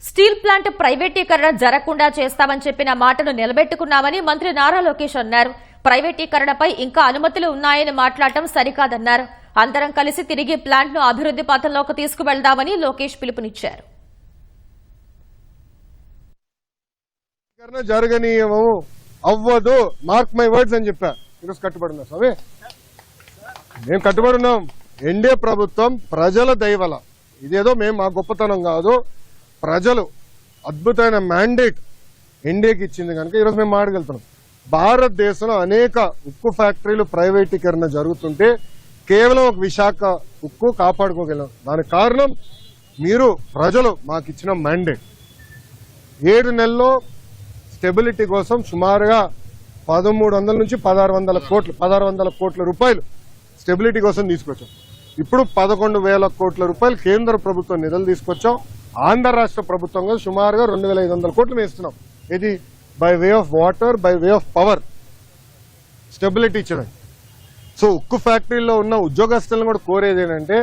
Steel plant ప్రైవేటీకరణ జరగకుండా చేస్తామని చెప్పిన మాటను నిలబెట్టుకున్నామని మంత్రి నారా లోకేష్ అన్నారు. ప్రైవేటీకరణపై ఇంకా అనుమతులు ఉన్నాయని మాట్లాడటం సరికాదన్నారు. అందరం కలిసి తిరిగి ప్లాంట్ ను అభివృద్ధి పథంలోకి తీసుకువెళ్దామని లోకేష్ పిలుపునిచ్చారు. జరగనీయము అవ్వదు, మార్క్ మై వర్డ్స్ అని చెప్పా. ఈరోజు కట్టుబడి ఉన్నాం స్వామి, మేము కట్టుబడి ఉన్నాం. ఎన్డీఏ ప్రభుత్వం ప్రజల దయవల, ఇదేదో మేము మా గొప్పతనం కాదు, ప్రజలు అద్భుతమైన మ్యాండేట్ ఎన్డీఏకి ఇచ్చింది కనుక ఈరోజు మేము మాట్లాడగలుగుతున్నాం. భారతదేశంలో అనేక ఉక్కు ఫ్యాక్టరీలు ప్రైవేటీకరణ జరుగుతుంటే కేవలం ఒక విశాఖ ఉక్కు కాపాడుకోగలం. దానికి కారణం మీరు ప్రజలు మాకు ఇచ్చిన మ్యాండేట్. 7 నెలల్లో స్టెబిలిటీ కోసం సుమారుగా 1300 నుంచి 1600 కోట్ల రూపాయలు స్టెబిలిటీ కోసం తీసుకొచ్చాం. ఇప్పుడు 11,000 కోట్ల రూపాయలు కేంద్ర ప్రభుత్వం నిధులు తీసుకొచ్చాం. ఆంధ్ర రాష్ట్ర ప్రభుత్వంగా సుమారుగా 2,500 కోట్లు వేస్తున్నాం. ఇది by way of water, by way of power stability ఇచ్చడం. సో ఉక్కు ఫ్యాక్టరీలో ఉన్న ఉద్యోగస్తులను కూడా కోరేది ఏంటంటే